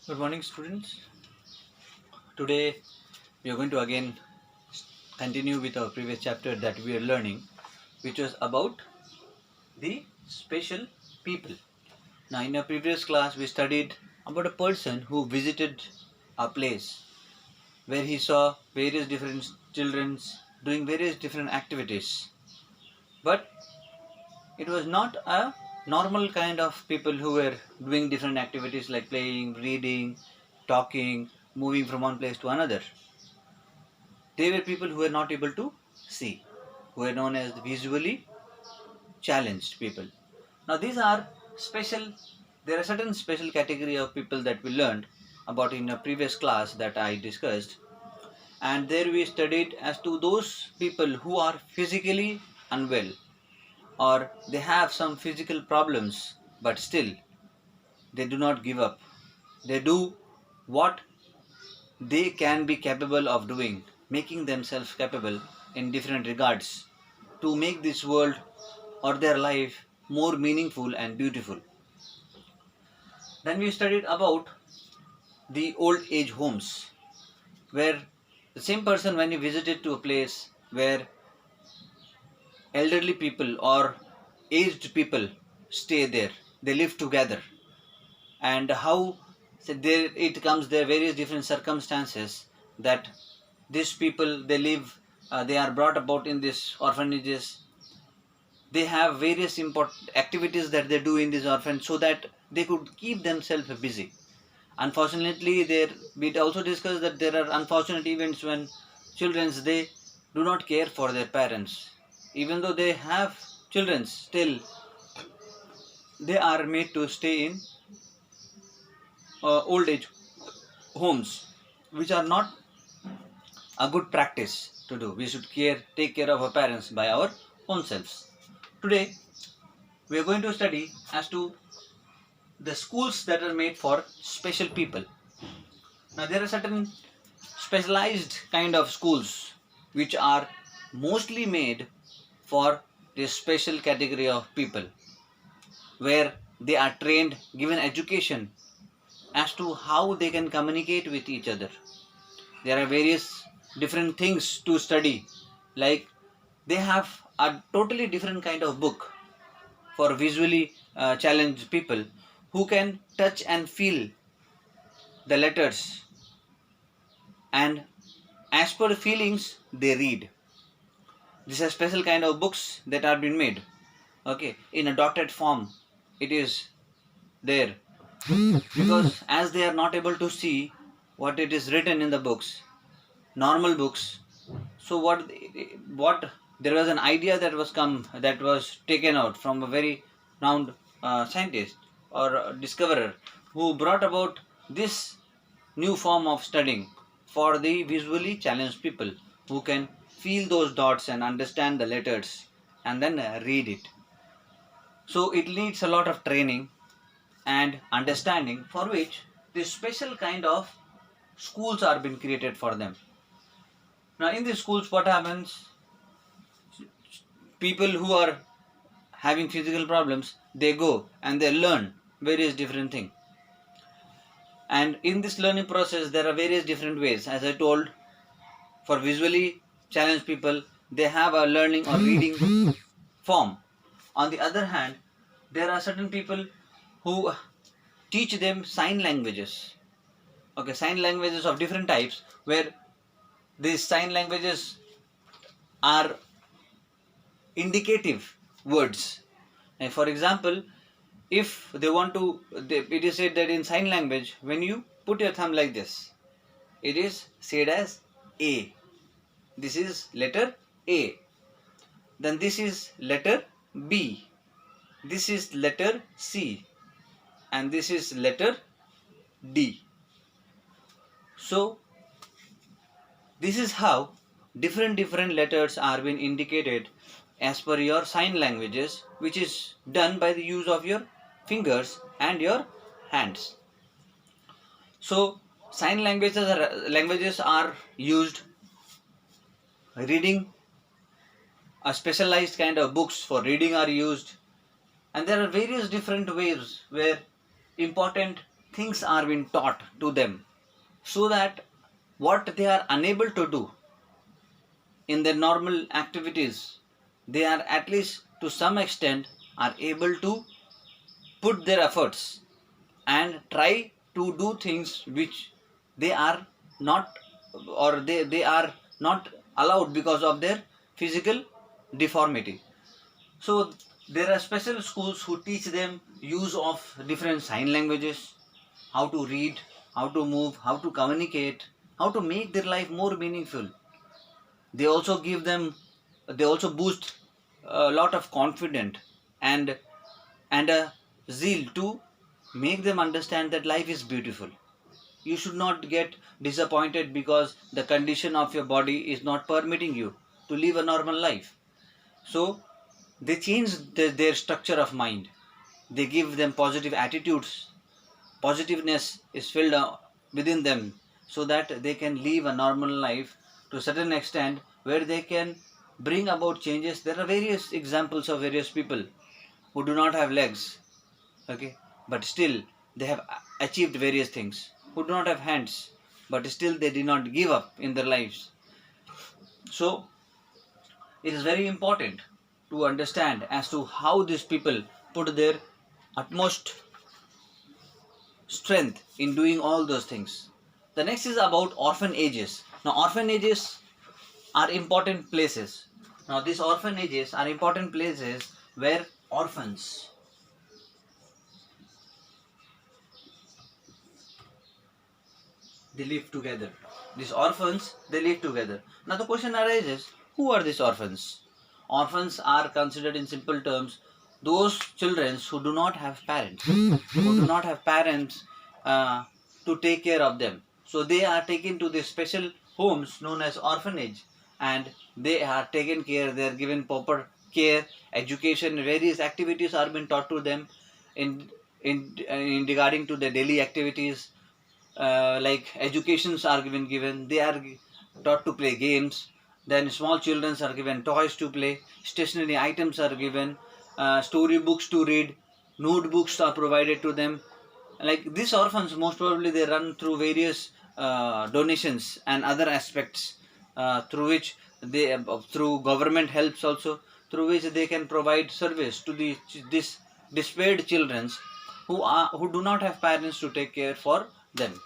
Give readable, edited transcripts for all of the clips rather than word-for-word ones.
Good morning, students. Today we are going to again continue with our previous chapter that we are learning, which was about the special people. Now, in our previous class, we studied about a person who visited a place where he saw various different children doing various different activities. But it was not a normal kind of people who were doing different activities like playing, reading, talking, moving from one place to another. They were people who were not able to see, who were known as the visually challenged people. Now these are special, there are certain special category of people that we learned about in a previous class that I discussed, and there we studied as to those people who are physically unwell or they have some physical problems, but still they do not give up. They do what they can be capable of doing, making themselves capable in different regards to make this world or their life more meaningful and beautiful. Then we studied about the old age homes, where the same person, when he visited to a place where elderly people or aged people stay there, they live together, and how there it comes there various different circumstances that these people they live, they are brought about in these orphanages. They have various important activities that they do in these orphans so that they could keep themselves busy. Unfortunately, there we also discussed that there are unfortunate events when children they do not care for their parents. Even though they have children, still they are made to stay in old age homes, which are not a good practice to do. We should take care of our parents by our own selves. Today, we are going to study as to the schools that are made for special people. Now, there are certain specialized kind of schools which are mostly made for this special category of people, where they are trained, given education as to how they can communicate with each other. There are various different things to study, like they have a totally different kind of book for visually challenged people who can touch and feel the letters, and as per feelings they read. These are special kind of books that are been made, okay, in a dotted form. It is there because as they are not able to see what it is written in the books, normal books. So what there was an idea that was come, that was taken out from a very renowned scientist or discoverer who brought about this new form of studying for the visually challenged people who can feel those dots and understand the letters and then read it. So it needs a lot of training and understanding, for which this special kind of schools are being created for them. Now in these schools what happens, people who are having physical problems, they go and they learn various different things. And in this learning process there are various different ways. As I told, for visually challenged people, they have a learning or reading form. On the other hand, there are certain people who teach them sign languages. Okay, sign languages of different types, where these sign languages are indicative words. And for example, if they want to, it is said that in sign language, when you put your thumb like this, it is said as A. This is letter A. Then this is letter B. This is letter C. And this is letter D. So this is how different letters are being indicated as per your sign languages, which is done by the use of your fingers and your hands. So sign languages are used reading, a specialized kind of books for reading are used, and there are various different ways where important things are being taught to them, so that what they are unable to do in their normal activities, they are at least to some extent are able to put their efforts and try to do things which they are not, or they are not allowed because of their physical deformity. So there are special schools who teach them use of different sign languages, how to read, how to move, how to communicate, how to make their life more meaningful. They also give them, they also boost a lot of confidence and a zeal to make them understand that life is beautiful. You should not get disappointed because the condition of your body is not permitting you to live a normal life. So they change their structure of mind. They give them positive attitudes. Positiveness is filled within them, so that they can live a normal life to a certain extent where they can bring about changes. There are various examples of various people who do not have legs, okay, but still they have achieved various things, who do not have hands, but still they did not give up in their lives. So it is very important to understand as to how these people put their utmost strength in doing all those things. The next is about orphanages. Now orphanages are important places. Now these orphanages are important places where orphans, they live together. These orphans, they live together. Now the question arises, who are these orphans? Orphans are considered in simple terms those children who do not have parents, who do not have parents to take care of them. So they are taken to these special homes known as orphanage, and they are taken care, they are given proper care, education, various activities are being taught to them in regarding to the daily activities, like educations are given, they are taught to play games. Then small children are given toys to play, stationery items are given, story books to read, notebooks are provided to them. Like these orphans, most probably they run through various donations and other aspects, through which they, through government helps also, through which they can provide service to this despaired children who do not have parents to take care for them.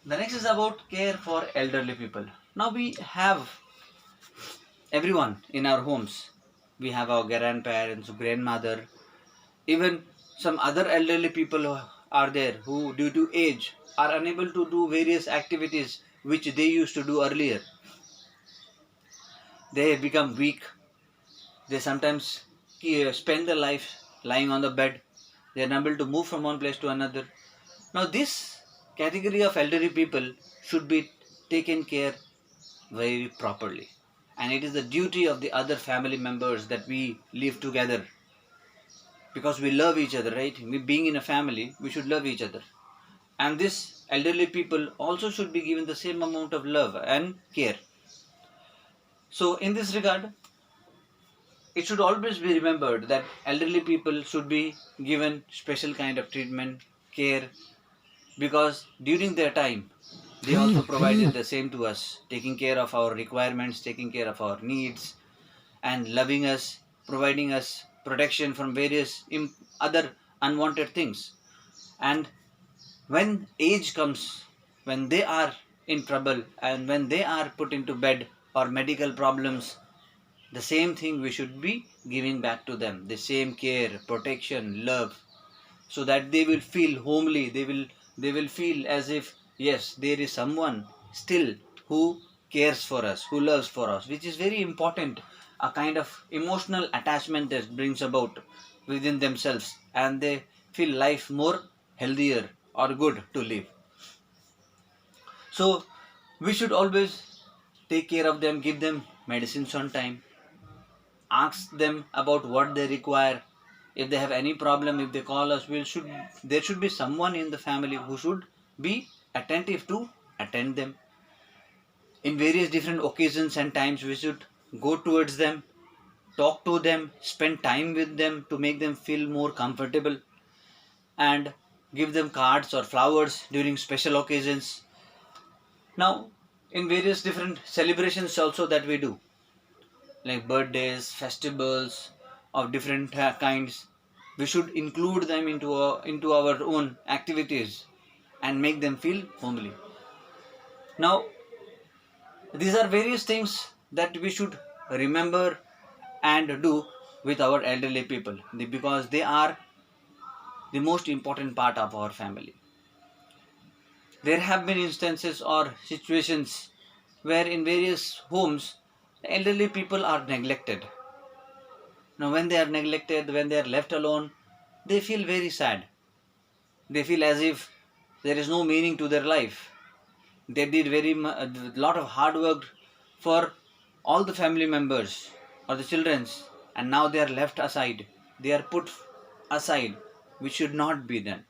The next is about care for elderly people. Now we have everyone in our homes. We have our grandparents, grandmother, even some other elderly people who are there who, due to age, are unable to do various activities which they used to do earlier. They become weak. They sometimes spend their life lying on the bed. They are unable to move from one place to another. Now this category of elderly people should be taken care very properly. And it is the duty of the other family members that we live together, because we love each other, right? We being in a family, we should love each other. And this elderly people also should be given the same amount of love and care. So in this regard, it should always be remembered that elderly people should be given special kind of treatment, care, because during their time they also provided the same to us, taking care of our requirements, taking care of our needs, and loving us, providing us protection from various other unwanted things. And when age comes, when they are in trouble and when they are put into bed or medical problems, the same thing we should be giving back to them, the same care, protection, love, so that they will feel homely, they will feel as if yes, there is someone still who cares for us, who loves for us, which is very important, a kind of emotional attachment that brings about within themselves, and they feel life more healthier or good to live. So we should always take care of them, give them medicines on time, ask them about what they require. If they have any problem, if they call us, there should be someone in the family who should be attentive to attend them. In various different occasions and times, we should go towards them, talk to them, spend time with them to make them feel more comfortable. And give them cards or flowers during special occasions. Now, in various different celebrations also that we do, like birthdays, festivals of different kinds, we should include them into our own activities and make them feel homely. Now, these are various things that we should remember and do with our elderly people because they are the most important part of our family. There have been instances or situations where in various homes elderly people are neglected. Now, when they are neglected, when they are left alone, they feel very sad. They feel as if there is no meaning to their life. They did a lot of hard work for all the family members or the childrens, and now they are left aside. They are put aside, which should not be done.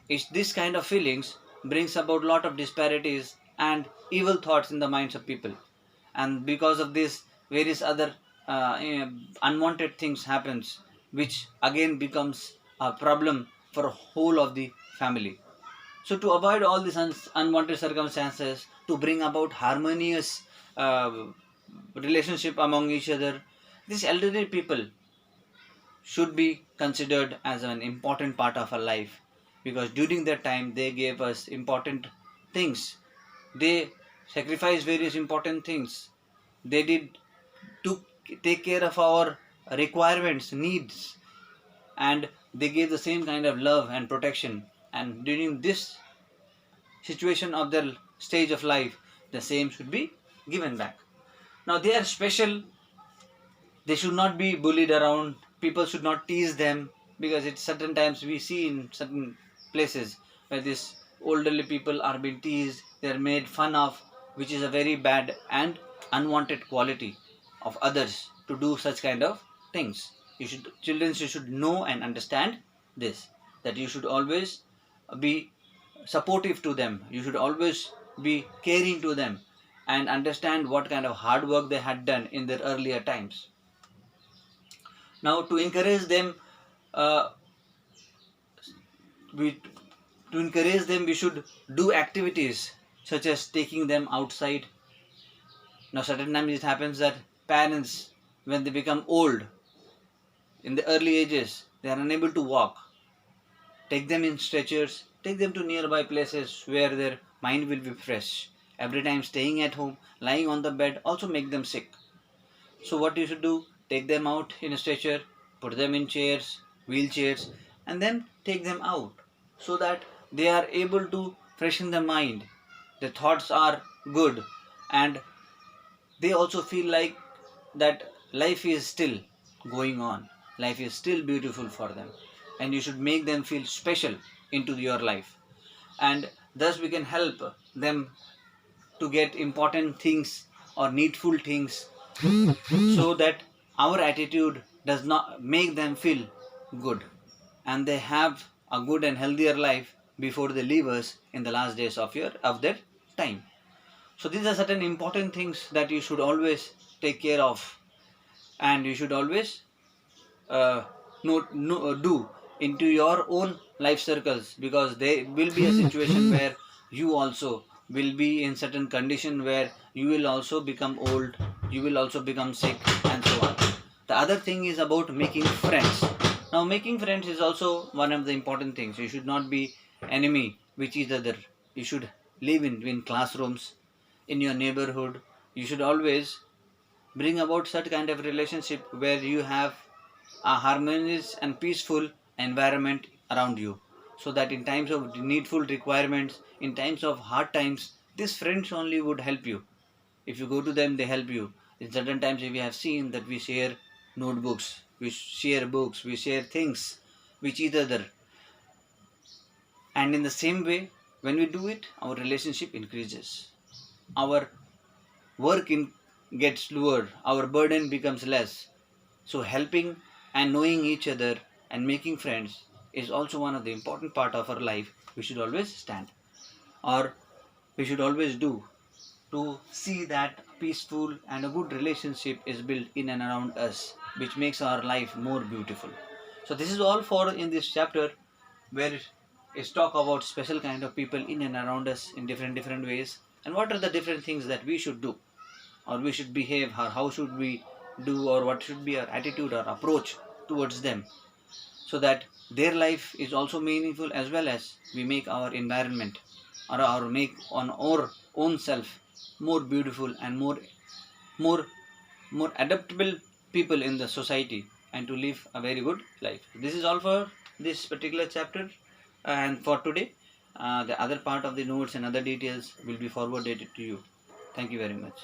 It's this kind of feelings brings about lot of disparities and evil thoughts in the minds of people, and because of this, various other unwanted things happens, which again becomes a problem for whole of the family. So to avoid all these unwanted circumstances, to bring about harmonious relationship among each other, these elderly people should be considered as an important part of our life, because during that time they gave us important things. They sacrificed various important things. They did to take care of our requirements, needs, and they gave the same kind of love and protection. And during this situation of their stage of life, the same should be given back. Now they are special. They should not be bullied around. People should not tease them, because it's certain times we see in certain places where these elderly people are being teased, they are made fun of, which is a very bad and unwanted quality of others to do such kind of things. You should know and understand this, that you should always be supportive to them. You should always be caring to them and understand what kind of hard work they had done in their earlier times. Now, to encourage them, uh, we we should do activities such as taking them outside. Now, certain times it happens that parents, when they become old in the early ages, they are unable to walk. Take them in stretchers, take them to nearby places where their mind will be fresh. Every time staying at home, lying on the bed, also make them sick. So what you should do, take them out in a stretcher, put them in chairs, wheelchairs, and then take them out so that they are able to freshen the mind. The thoughts are good, and they also feel like that life is still going on. Life is still beautiful for them, and you should make them feel special into your life. And thus we can help them to get important things or needful things, so that our attitude does not make them feel good, and they have a good and healthier life before they leave us in the last days of their time. So these are certain important things that you should always take care of, and you should always do into your own life circles, because there will be a situation where you also will be in certain condition where you will also become old, you will also become sick, and so on. The other thing is about making friends. Now, making friends is also one of the important things. You should not be enemy with each other. You should live in classrooms, in your neighborhood. You should always bring about such kind of relationship where you have a harmonious and peaceful environment around you, so that in times of needful requirements, in times of hard times, these friends only would help you. If you go to them, they help you. In certain times we have seen that we share notebooks, we share books, we share things with each other, and in the same way, when we do it, our relationship increases, our work gets lower, our burden becomes less. So helping and knowing each other and making friends is also one of the important part of our life. We should always stand, or we should always do, to see that peaceful and a good relationship is built in and around us, which makes our life more beautiful. So this is all for in this chapter, where is talk about special kind of people in and around us in different ways, and what are the different things that we should do, or we should behave, or how should we do, or what should be our attitude or approach towards them, so that their life is also meaningful, as well as we make our environment or make on our own self more beautiful and more more adaptable people in the society, and to live a very good life. This is all for this particular chapter, and for today. The other part of the notes and other details will be forwarded to you. Thank you very much.